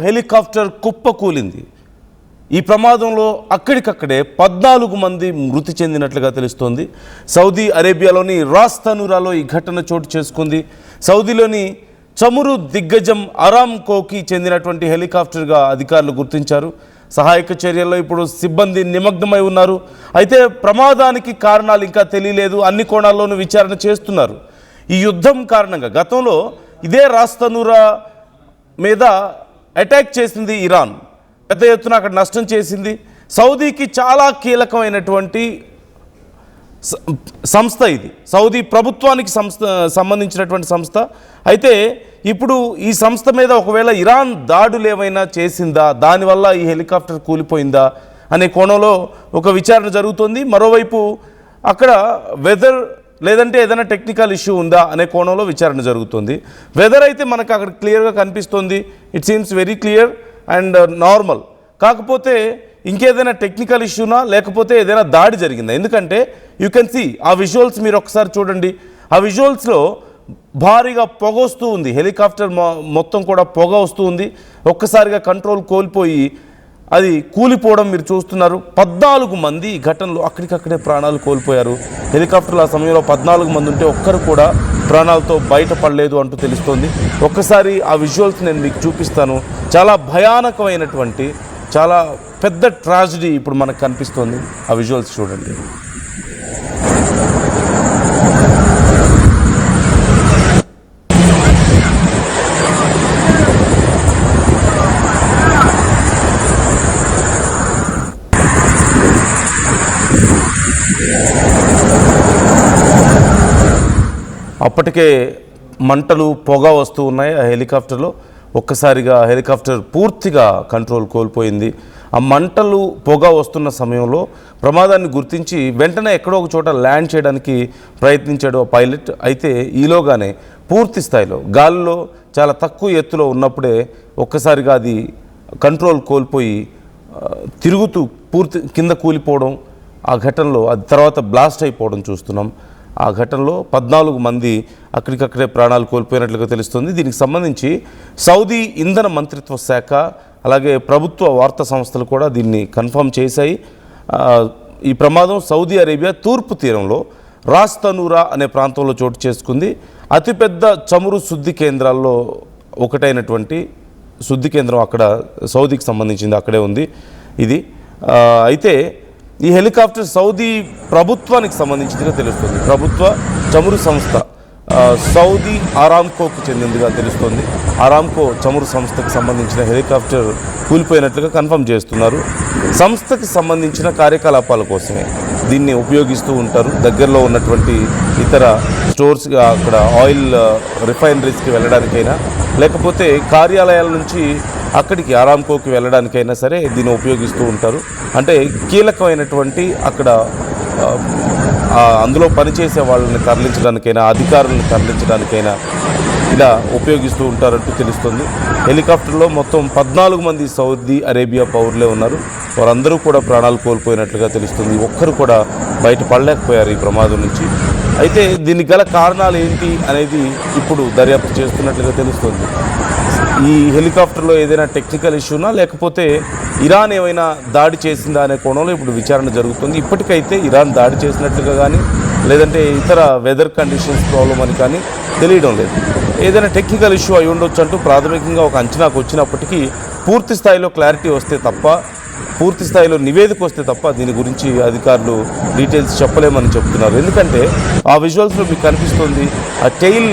Helicopter కుప్పకూలింది. ఈ ప్రమాదంలో అక్కడికక్కడే 14 మంది మృతి చెందినట్లుగా తెలుస్తోంది. సౌదీ అరేబియాలోని రాస్ తనూరాలో ఈ ఘటన చోటు చేసుకుంది. సౌదీలోని చమురు దిగ్గజం అరామ్కోకి చెందినటువంటి హెలికాప్టర్గా అధికారులు గుర్తించారు. సహాయక చర్యల్లో ఇప్పుడు సిబ్బంది నిమగ్నమై ఉన్నారు. అయితే ప్రమాదానికి కారణాలు ఇంకా తెలియలేదు. అన్ని కోణాల్లోనూ విచారణ చేస్తున్నారు. ఈ యుద్ధం కారణంగా గతంలో ఇదే రాస్ తనూరా మీద అటాక్ చేసింది ఇరాన్. పెద్ద ఎత్తున అక్కడ నష్టం చేసింది. సౌదీకి చాలా కీలకమైనటువంటి సంస్థ ఇది. సౌదీ ప్రభుత్వానికి సంబంధించినటువంటి సంస్థ. అయితే ఇప్పుడు ఈ సంస్థ మీద ఒకవేళ ఇరాన్ దాడులు ఏమైనా చేసిందా, దానివల్ల ఈ హెలికాప్టర్ కూలిపోయిందా అనే కోణంలో ఒక విచారణ జరుగుతుంది. మరోవైపు అక్కడ వెదర్ లేదంటే ఏదైనా టెక్నికల్ ఇష్యూ ఉందా అనే కోణంలో విచారణ జరుగుతుంది. వెదర్ అయితే మనకు అక్కడ క్లియర్గా కనిపిస్తుంది. It seems very clear and normal. కాకపోతే ఇంకేదైనా టెక్నికల్ ఇష్యూనా లేకపోతే ఏదైనా దాడి జరిగిందా? ఎందుకంటే యూ కెన్ సీ ఆ విజువల్స్ మీరు ఒకసారి చూడండి. ఆ విజువల్స్లో భారీగా పొగ వస్తూ ఉంది. హెలికాప్టర్ మొత్తం కూడా పొగ వస్తూ ఉంది. ఒక్కసారిగా కంట్రోల్ కోల్పోయి అది కూలిపోవడం మీరు చూస్తున్నారు. 14 మంది ఈ ఘటనలో అక్కడికక్కడే ప్రాణాలు కోల్పోయారు. హెలికాప్టర్లు ఆ సమయంలో 14 మంది ఉంటే ఒక్కరు కూడా ప్రాణాలతో బయటపడలేదు అంటూ తెలుస్తోంది. ఒక్కసారి ఆ విజువల్స్ నేను మీకు చూపిస్తాను. చాలా భయానకమైనటువంటి చాలా పెద్ద ట్రాజడీ ఇప్పుడు మనకు కనిపిస్తోంది. ఆ విజువల్స్ చూడండి. అప్పటికే మంటలు పొగ వస్తూ ఉన్నాయి ఆ హెలికాప్టర్లో. ఒక్కసారిగా హెలికాప్టర్ పూర్తిగా కంట్రోల్ కోల్పోయింది. ఆ మంటలు పొగ వస్తున్న సమయంలో ప్రమాదాన్ని గుర్తించి వెంటనే ఎక్కడో ఒక చోట ల్యాండ్ చేయడానికి ప్రయత్నించాడు ఆ పైలట్. అయితే ఈలోగానే పూర్తి స్థాయిలో గాలిలో చాలా తక్కువ ఎత్తులో ఉన్నప్పుడే ఒక్కసారిగా అది కంట్రోల్ కోల్పోయి తిరుగుతూ పూర్తి కింద కూలిపోవడం, ఆ ఘటనలో అది తర్వాత బ్లాస్ట్ అయిపోవడం చూస్తున్నాం. ఆ ఘటనలో 14 మంది అక్కడికక్కడే ప్రాణాలు కోల్పోయినట్లుగా తెలుస్తుంది. దీనికి సంబంధించి సౌదీ ఇంధన మంత్రిత్వ శాఖ అలాగే ప్రభుత్వ వార్తా సంస్థలు కూడా దీన్ని కన్ఫర్మ్ చేశాయి. ఈ ప్రమాదం సౌదీ అరేబియా తూర్పు తీరంలో రాస్ తనూరా అనే ప్రాంతంలో చోటు చేసుకుంది. అతిపెద్ద చమురు శుద్ధి కేంద్రాల్లో ఒకటైనటువంటి శుద్ధి కేంద్రం అక్కడ సౌదీకి సంబంధించింది, అక్కడే ఉంది ఇది. అయితే ఈ హెలికాప్టర్ సౌదీ ప్రభుత్వానికి సంబంధించిందిగా తెలుస్తుంది. ప్రభుత్వ చమురు సంస్థ సౌదీ అరామ్కోకు చెందిందిగా తెలుస్తుంది. అరామ్కో చమురు సంస్థకు సంబంధించిన హెలికాప్టర్ కూలిపోయినట్లుగా కన్ఫర్మ్ చేస్తున్నారు. సంస్థకి సంబంధించిన కార్యకలాపాల కోసమే దీన్ని ఉపయోగిస్తూ ఉంటారు. దగ్గరలో ఉన్నటువంటి ఇతర స్టోర్స్గా అక్కడ ఆయిల్ రిఫైనరీస్కి వెళ్ళడానికైనా లేకపోతే కార్యాలయాల నుంచి అక్కడికి అరామ్కోకి వెళ్ళడానికైనా సరే దీన్ని ఉపయోగిస్తూ ఉంటారు. అంటే కీలకమైనటువంటి అక్కడ అందులో పనిచేసే వాళ్ళని తరలించడానికైనా అధికారులను తరలించడానికైనా ఇలా ఉపయోగిస్తూ ఉంటారంటూ తెలుస్తుంది. హెలికాప్టర్లో మొత్తం 14 మంది సౌదీ అరేబియా పౌరులే ఉన్నారు. వారందరూ కూడా ప్రాణాలు కోల్పోయినట్లుగా తెలుస్తుంది. ఒక్కరు కూడా బయటపడలేకపోయారు ఈ ప్రమాదం నుంచి. అయితే దీనికి గల కారణాలు ఏంటి అనేది ఇప్పుడు దర్యాప్తు చేస్తున్నట్లుగా తెలుస్తుంది. ఈ హెలికాప్టర్లో ఏదైనా టెక్నికల్ ఇష్యూనా లేకపోతే ఇరాన్ ఏమైనా దాడి చేసిందా అనే కోణంలో ఇప్పుడు విచారణ జరుగుతుంది. ఇప్పటికైతే ఇరాన్ దాడి చేసినట్లుగా కానీ లేదంటే ఇతర వెదర్ కండిషన్స్ ప్రాబ్లం అని కానీ తెలియడం లేదు. ఏదైనా టెక్నికల్ ఇష్యూ అయి ఉండొచ్చు అంటూ ప్రాథమికంగా ఒక అంచనాకు వచ్చినప్పటికీ పూర్తి స్థాయిలో క్లారిటీ వస్తే తప్ప, పూర్తి స్థాయిలో నివేదిక వస్తే తప్ప దీని గురించి అధికారులు డీటెయిల్స్ చెప్పలేమని చెప్తున్నారు. ఎందుకంటే ఆ విజువల్స్లో మీకు కనిపిస్తుంది ఆ టెయిల్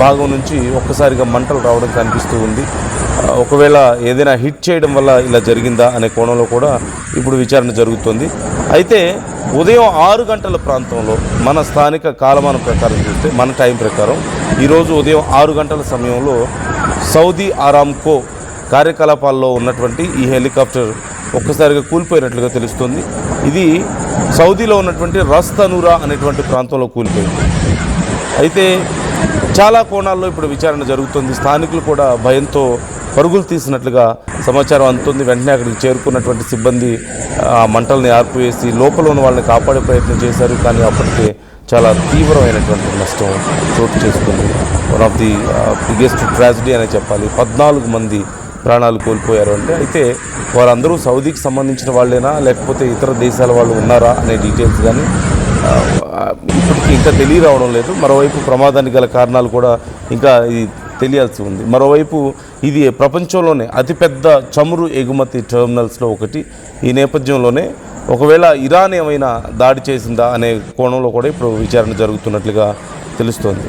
భాగం నుంచి ఒక్కసారిగా మంటలు రావడం కనిపిస్తూ ఉంది. ఒకవేళ ఏదైనా హిట్ చేయడం వల్ల ఇలా జరిగిందా అనే కోణంలో కూడా ఇప్పుడు విచారణ జరుగుతుంది. అయితే ఉదయం 6 గంటల ప్రాంతంలో మన స్థానిక కాలమానం ప్రకారం చూస్తే మన టైం ప్రకారం ఈరోజు ఉదయం 6 గంటల సమయంలో సౌదీ అరామ్కో కార్యకలాపాల్లో ఉన్నటువంటి ఈ హెలికాప్టర్ ఒక్కసారిగా కూలిపోయినట్లుగా తెలుస్తుంది. ఇది సౌదీలో ఉన్నటువంటి రాస్ తనూరా అనేటువంటి ప్రాంతంలో కూలిపోయింది. అయితే చాలా కోణాల్లో ఇప్పుడు విచారణ జరుగుతుంది. స్థానికులు కూడా భయంతో పరుగులు తీసినట్లుగా సమాచారం అందుతుంది. వెంటనే అక్కడికి చేరుకున్నటువంటి సిబ్బంది ఆ మంటల్ని ఆర్పివేసి లోపల ఉన్న వాళ్ళని కాపాడే ప్రయత్నం చేశారు. కానీ అప్పటికే చాలా తీవ్రమైనటువంటి నష్టం చోటు చేసుకుంది. One of the biggest tragedy అనే చెప్పాలి. 14 మంది ప్రాణాలు కోల్పోయారు అంటే, అయితే వారందరూ సౌదీకి సంబంధించిన వాళ్ళేనా లేకపోతే ఇతర దేశాల వాళ్ళు ఉన్నారా అనే డీటెయిల్స్ కానీ ఇప్పటికీ ఇంకా తెలియరావడం లేదు. మరోవైపు ప్రమాదానికి గల కారణాలు కూడా ఇంకా ఇది తెలియాల్సి ఉంది. మరోవైపు ఇది ప్రపంచంలోనే అతిపెద్ద చమురు ఎగుమతి టెర్మినల్స్లో ఒకటి. ఈ నేపథ్యంలోనే ఒకవేళ ఇరాన్ ఏమైనా దాడి చేసిందా అనే కోణంలో కూడా ఇప్పుడు విచారణ జరుగుతున్నట్లుగా తెలుస్తోంది.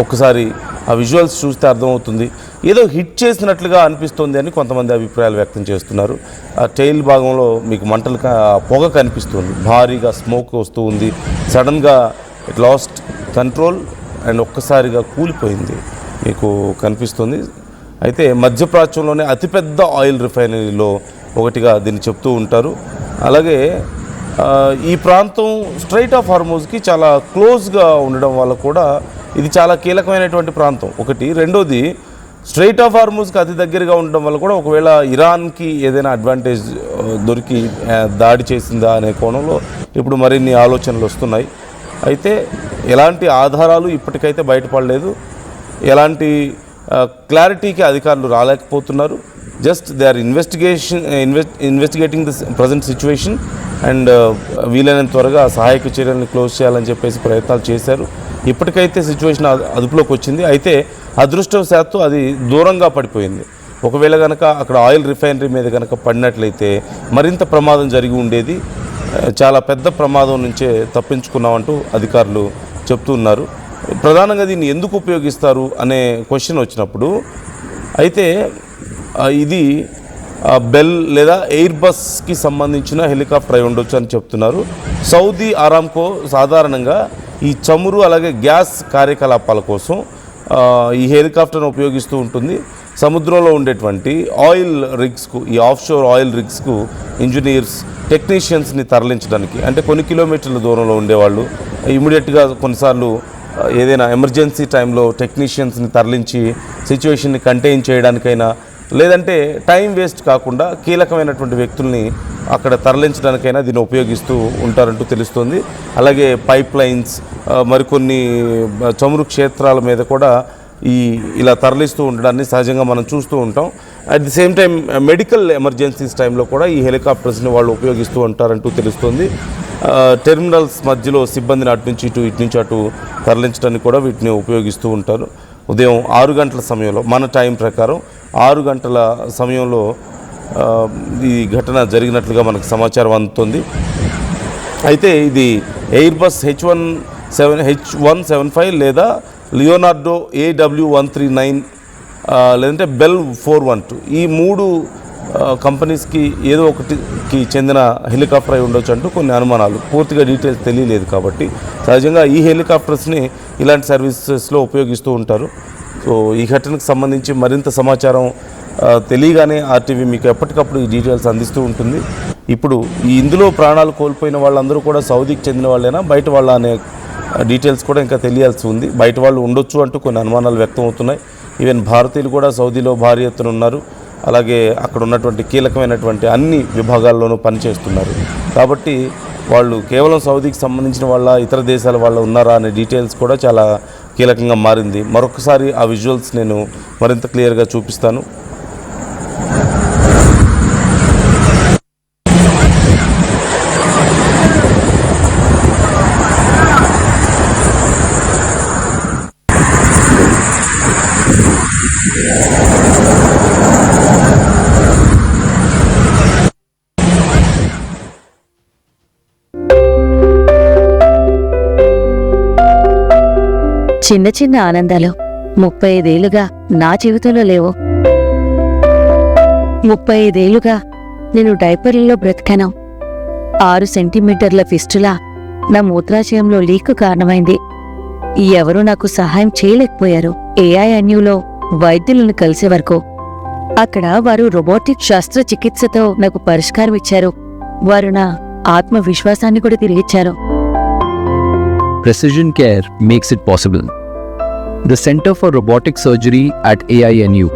ఒక్కసారి ఆ విజువల్స్ చూస్తే అర్థమవుతుంది, ఏదో హిట్ చేసినట్లుగా అనిపిస్తుంది అని కొంతమంది అభిప్రాయాలు వ్యక్తం చేస్తున్నారు. ఆ టైల్ భాగంలో మీకు మంటలు పొగ కనిపిస్తుంది, భారీగా స్మోక్ వస్తూ ఉంది. సడన్గా ఇట్ లాస్ట్ కంట్రోల్ అండ్ ఒక్కసారిగా కూలిపోయింది మీకు కనిపిస్తుంది. అయితే మధ్యప్రాచ్యంలోనే అతిపెద్ద ఆయిల్ రిఫైనరీలో ఒకటిగా దీన్ని చెప్తూ ఉంటారు. అలాగే ఈ ప్రాంతం స్ట్రైట్ ఆఫ్ హార్మోజ్కి చాలా క్లోజ్గా ఉండడం వల్ల కూడా ఇది చాలా కీలకమైనటువంటి ప్రాంతం ఒకటి. రెండోది, స్ట్రైట్ ఆఫ్ హార్మోజ్కి అతి దగ్గరగా ఉండడం వల్ల కూడా ఒకవేళ ఇరాన్కి ఏదైనా అడ్వాంటేజ్ దొరికి దాడి చేసిందా అనే కోణంలో ఇప్పుడు మరిన్ని ఆలోచనలు వస్తున్నాయి. అయితే ఎలాంటి ఆధారాలు ఇప్పటికైతే బయటపడలేదు, ఎలాంటి క్లారిటీకి అధికారులు రాలేకపోతున్నారు. Just they are investigating this present situation and వీలైనంత త్వరగా సహాయక చర్యలను క్లోజ్ చేయాలని చెప్పేసి ప్రయత్నాలు చేశారు. ఇప్పటికైతే సిచ్యువేషన్ అదుపులోకి వచ్చింది. అయితే అదృష్టవశాత్తు అది దూరంగా పడిపోయింది. ఒకవేళ కనుక అక్కడ ఆయిల్ రిఫైనరీ మీద కనుక పడినట్లయితే మరింత ప్రమాదం జరిగి ఉండేది. చాలా పెద్ద ప్రమాదం నుంచే తప్పించుకున్నామంటూ అధికారులు చెప్తున్నారు. ప్రధానంగా దీన్ని ఎందుకు ఉపయోగిస్తారు అనే క్వశ్చన్ వచ్చినప్పుడు అయితే ఇది బెల్ లేదా ఎయిర్ బస్కి సంబంధించిన హెలికాప్టర్ అయి ఉండొచ్చు అని చెప్తున్నారు. సౌదీ అరామ్కో సాధారణంగా ఈ చమురు అలాగే గ్యాస్ కార్యకలాపాల కోసం ఈ హెలికాప్టర్ను ఉపయోగిస్తూ ఉంటుంది. సముద్రంలో ఉండేటువంటి ఆయిల్ రిగ్స్కు, ఈ ఆఫ్షోర్ ఆయిల్ రిగ్స్కు ఇంజనీర్స్, టెక్నీషియన్స్ని తరలించడానికి, అంటే కొన్ని కిలోమీటర్ల దూరంలో ఉండేవాళ్ళు ఇమీడియట్గా కొన్నిసార్లు ఏదైనా ఎమర్జెన్సీ టైంలో టెక్నీషియన్స్ని తరలించి సిచ్యువేషన్ని కంటైన్ చేయడానికైనా, లేదంటే టైం వేస్ట్ కాకుండా కీలకమైనటువంటి వ్యక్తుల్ని అక్కడ తరలించడానికైనా దీన్ని ఉపయోగిస్తూ ఉంటారంటూ తెలుస్తుంది. అలాగే పైప్ లైన్స్, మరికొన్ని చమురు క్షేత్రాల మీద కూడా ఇలా తరలిస్తూ ఉండడాన్ని సహజంగా మనం చూస్తూ ఉంటాం. At the same time medical emergencies టైంలో కూడా ఈ హెలికాప్టర్స్ని వాళ్ళు ఉపయోగిస్తూ ఉంటారంటూ తెలుస్తుంది. టెర్మినల్స్ మధ్యలో సిబ్బందిని అటు నుంచి అటు తరలించడానికి కూడా వీటిని ఉపయోగిస్తూ ఉంటారు. ఉదయం 6 గంటల సమయంలో, మన టైం ప్రకారం 6 గంటల సమయంలో ఈ ఘటన జరిగినట్లుగా మనకు సమాచారం అందుతుంది. అయితే ఇది ఎయిర్ బస్ H175 లేదా లియోనార్డో AW139 లేదంటే బెల్ 412 ఈ 3 కంపెనీస్కి ఏదో ఒకటికి చెందిన హెలికాప్టర్ అయి ఉండొచ్చు అంటూ కొన్ని అనుమానాలు. పూర్తిగా డీటెయిల్స్ తెలియలేదు కాబట్టి సహజంగా ఈ హెలికాప్టర్స్ని ఇలాంటి సర్వీసెస్లో ఉపయోగిస్తూ ఉంటారు. సో ఈ ఘటనకు సంబంధించి మరింత సమాచారం తెలియగానే ఆర్టీవీ మీకు ఎప్పటికప్పుడు ఈ డీటెయిల్స్ అందిస్తూ ఉంటుంది. ఇప్పుడు ఇందులో ప్రాణాలు కోల్పోయిన వాళ్ళందరూ కూడా సౌదీకి చెందిన వాళ్ళైనా బయట వాళ్ళ అనే డీటెయిల్స్ కూడా ఇంకా తెలియాల్సి ఉంది. బయట వాళ్ళు ఉండొచ్చు అంటూ కొన్ని అనుమానాలు వ్యక్తం అవుతున్నాయి. ఈవెన్ భారతీయులు కూడా సౌదీలో భారీ ఎత్తున ఉన్నారు. అలాగే అక్కడ ఉన్నటువంటి కీలకమైనటువంటి అన్ని విభాగాల్లోనూ పనిచేస్తున్నారు. కాబట్టి వాళ్ళు కేవలం సౌదీకి సంబంధించిన వాళ్ళ, ఇతర దేశాల వాళ్ళ ఉన్నారా అనే డీటెయిల్స్ కూడా చాలా కీలకంగా మారింది. మరొకసారి ఆ విజువల్స్ నేను మరింత క్లియర్గా చూపిస్తాను. చిన్న చిన్న ఆనందాలు 35 ఏళ్లుగా నా జీవితంలో లేవు. 35 ఏళ్లుగా నేను డైపర్లలో బ్రతికాను. 6 సెంటీమీటర్ల ఫిస్టులా నా మూత్రాశయంలో లీకు కారణమైంది. ఎవరూ నాకు సహాయం చేయలేకపోయారు. AINUలో వైద్యులను కలిసే వరకు. అక్కడ వారు రోబోటిక్ శస్త్రచికిత్సతో నాకు పరిష్కారం ఇచ్చారు. వారు నా ఆత్మవిశ్వాసాన్ని కూడా తిరిగిచ్చారు. Precision care makes it possible. The Center for Robotic Surgery at AINU